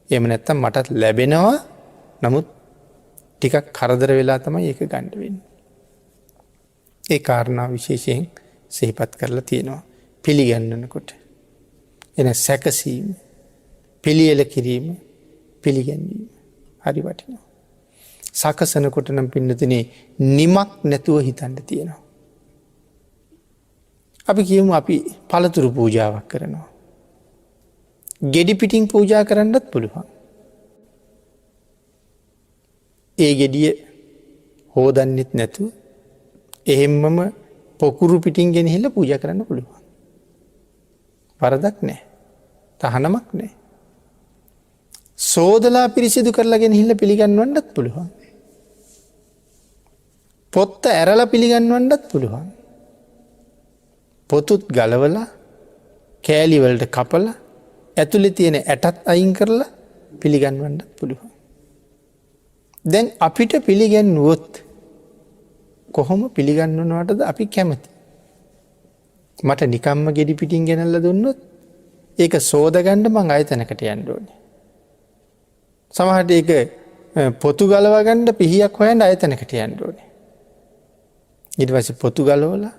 එහෙම නැත්තම් මටත් ලැබෙනවා. නමුත් ටිකක් කරදර වෙලා තමයි ඒක ගන්න වෙන්නේ. ඒ කාරණා විශේෂයෙන් සිහිපත් කරලා තියෙනවා. පිළිගන්නනකොට එන සැකසීම, පිළියෙල කිරීම, පිළිගැන්වීම හරි වටිනවා. සකසනකොට නම් පින්නතුනේ නිමක් නැතුව හිතන්න තියෙනවා. අපි කියමු අපි පළතුරු පූජාවක් කරනවා. ගෙඩි පිටින් පූජා කරන්නත් පුළුවන්. ඒ ගෙඩිය හෝදන්නෙත් නැතුව එහෙම්මම පොකුරු පිටින් ගෙනහිල්ලා පූජා කරන්න පුළුවන්. වරදක් නැහැ. තහනමක් නැහැ. සෝදලා පිරිසිදු කරලා ගෙනහිල්ලා පිළිගන්වන්නත් පුළුවන්. පොත්ත ඇරලා පිළිගන්වන්නත් පුළුවන්. පොතුත් ගලවලා කෑලි වලට කපලා ඇතුලේ තියෙන ඇටත් අයින් කරලා පිළිගන්වන්නත් පුළුවන්. දැන් අපිට පිළිගන්නුවොත් කොහොම පිළිගන්නවටද අපි කැමති? මට නිකම්ම ගෙඩි පිටින් ගෙනල්ලා දුන්නොත් ඒක සෝදගන්න මං ආයතනකට යන්න ඕනේ. සමහරට ඒක පොතු ගලවා ගන්න පිහියක් හොයන්න ආයතනකට යන්න ඕනේ. ඊට පස්සේ පොතු ගලවලා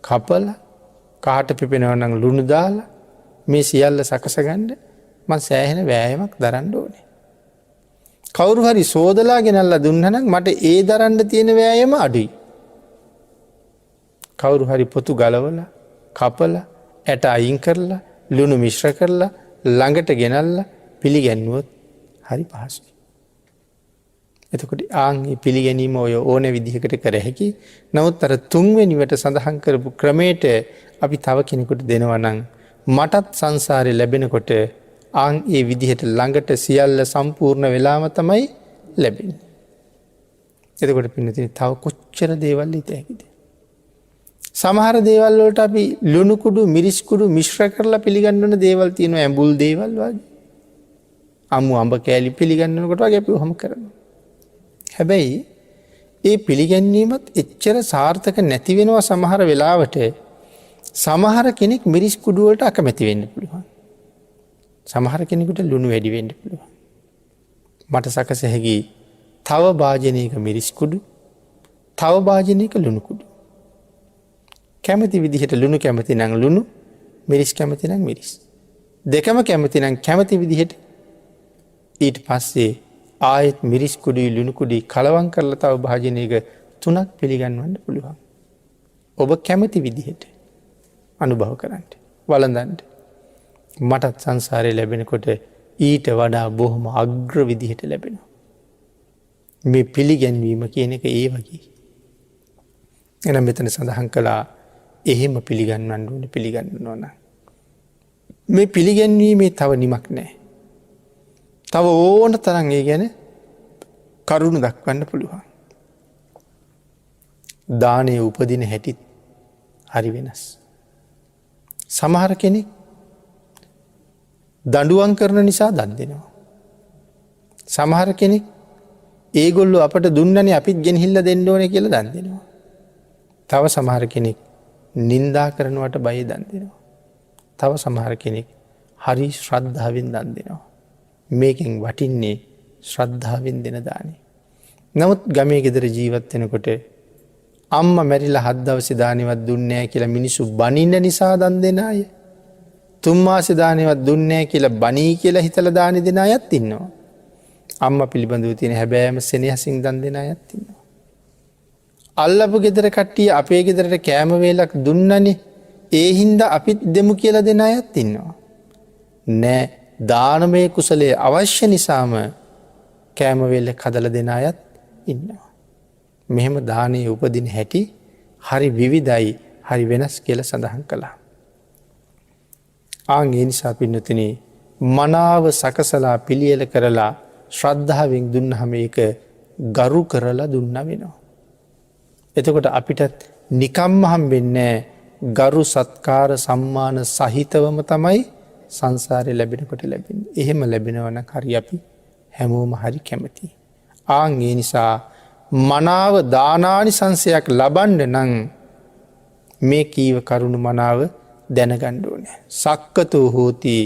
කපලා කාට පිපෙනවා නම් ලුණු දාලා මේ සියල්ල සකස ගන්න මං සෑහෙන වෑයමක් දරන්න ඕනේ. කවුරු හරි සෝදලා ගෙනල්ලා දුන්නා නම් මට ඒ දරන්න තියෙන වෑයම අඩුයි. කවුරු හරි පොතු ගලවලා කපලා ඇට අයින් කරලා ලුණු මිශ්‍ර කරලා ළඟට ගෙනල්ලා පිළිගැන්වුවොත් හරි පහසුයි. එතකොට ආන්ගේ පිළිගැනීම ඔය ඕන විදිහකට කර හැකි. නමුත් අර තුන්වෙනිවට සඳහන් කරපු ක්‍රමයට අපි තව කෙනෙකුට දෙනවා නම් මටත් සංසාරේ ලැබෙනකොට ආන් ඒ විදිහට ළඟට සියල්ල සම්පූර්ණ වෙලාම තමයි ලැබෙන්නේ. එතකොට පින්නතින් තව කොච්චර දේවල් හිත හැකිද? සමහර දේවල් වලට අපි ලුණු කුඩු මිරිස් කුඩු මිශ්‍ර කරලා පිළිගන්වන දේවල් තියෙනවා. ඇඹුල් දේවල් වගේ. අමු අඹ කෑලි පිළිගන්වනකොට වගේ අපි ඔහොම කරනවා. හැබැයි ඒ පිළිගැන්වීමත් එච්චර සාර්ථක නැති වෙනවා සමහර වෙලාවට. සමහර කෙනෙක් මිරිස් කුඩු වලට අකමැති වෙන්න පුළුවන්. සමහර කෙනෙකුට ලුණු වැඩි වෙන්න පුළුවන්. මට සකස හැකි තව භාජනයක මිරිස් කුඩු, තව භාජනයක ලුණු කුඩු. කැමති විදිහට ලුණු කැමති නම් ලුණු, මිරිස් කැමති නම් මිරිස්. දෙකම කැමති නම් කැමති විදිහට ඊට පස්සේ ආයෙත් මිරිස් කුඩුයි ලුණු කුඩුයි කලවම් කරලා තව භාජනයක 3ක් පිළිගන්වන්න පුළුවන්. ඔබ කැමති විදිහට අනුභව කරන්න, වළඳන්න. මටත් සංසාරේ ලැබෙනකොට ඊට වඩා බොහොම අග්‍ර විදිහට ලැබෙනවා. මේ පිළිගැන්වීම කියන එක ඒ වගේ. එනම් මෙතන සඳහන් කළා එහෙම පිළිගන්වන්න ඕනේ පිළිගන්නවා නම්. මේ පිළිගැන්වීමේ තව නිමක් නැහැ. තව ඕන තරම් ඒ ගැන කරුණු දක්වන්න පුළුවන්. දානයේ උපදින හැටි හරි වෙනස්. සමහර කෙනෙක් දඬුවම් කරන නිසා දන් දෙනවා. සමහර කෙනෙක් ඒගොල්ලෝ අපට දුන්නනේ අපිත් ගෙනහිල්ලා දෙන්න ඕනේ කියලා දන් දෙනවා. තව සමහර කෙනෙක් නින්දා කරනවට බය දන් දෙනවා. තව සමහර කෙනෙක් හරි ශ්‍රද්ධාවෙන් දන් දෙනවා. මේකෙන් වටින්නේ ශ්‍රද්ධාවෙන් දෙන දානේ. නමුත් ගමේ ගෙදර ජීවත් වෙනකොට අම්මා මැරිලා 7 දවසේ දානෙවත් දුන්නේ නැහැ කියලා මිනිස්සු බනින්න නිසා දන් දෙන අය. 3 මාසේ දානෙවත් දුන්නේ නැහැ කියලා බනී කියලා හිතලා දානෙ දෙන අයත් ඉන්නවා. අම්මා පිළිබඳව තියෙන හැබෑම සෙනෙහසින් දන් දෙන අයත් ඉන්නවා. අල්ලපු ගෙදර කට්ටිය අපේ ගෙදරට කෑම වේලක් දුන්නනේ ඒ හින්දා අපිත් දෙමු කියලා දෙන අයත් ඉන්නවා. නෑ දානමය කුසලයේ අවශ්‍ය නිසාම කෑම වේලක් හදලා දෙන අයත් ඉන්නවා. මෙහෙම දානයේ උපදින හැටි හරි විවිධයි හරි වෙනස් කියලා සඳහන් කළා. ඒ නිසා පින්නතුනි මනාව සකසලා පිළියෙල කරලා ශ්‍රද්ධාවෙන් දුන්නහම ඒක ගරු කරලා දුන්න වෙනවා. එතකොට අපිටත් නිකම්ම හම්බෙන්නේ ගරු සත්කාර සම්මාන සහිතවම තමයි සංසාරේ ලැබෙනකොට ලැබෙන්නේ. එහෙම ලැබෙනවා නම් හරි අපි හැමෝම හරි කැමතියි. ඒ නිසා මනාව දානානිසංසයක් ලබන්න නම් මේ කීව කරුණු මනාව දැනගන්න ඕනේ. සක්කතෝ හෝති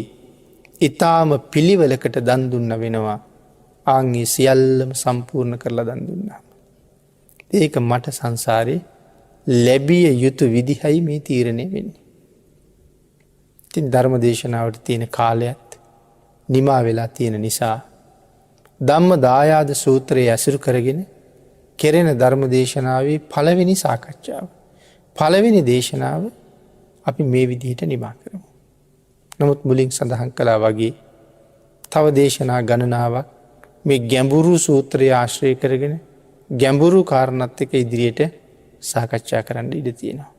ඊ타ම පිළිවෙලකට දන් දුන්න වෙනවා. ආන්ගේ සියල්ලම සම්පූර්ණ කරලා දන් දුන්නා. ඒක මට සංසාරේ ලැබිය යුතු විදිහයි මේ තීරණය වෙන්නේ. ඉතින් ධර්ම දේශනාවට තියෙන කාලයත් නිමා වෙලා තියෙන නිසා ධම්ම දායාද සූත්‍රය ඇසුරු කරගෙන කෙරෙන ධර්ම දේශනාවේ පළවෙනි සාකච්ඡාව. පළවෙනි දේශනාව අපි මේ විදිහට නිමා කරමු. නමුත් මුලින් සඳහන් කළා වගේ තව දේශනා ගණනාවක් මේ ගැඹුරු සූත්‍රය ආශ්‍රය කරගෙන ගැඹුරු කාරණත් එක්ක ඉදිරියට සාකච්ඡා කරන්න ඉඩ තියෙනවා.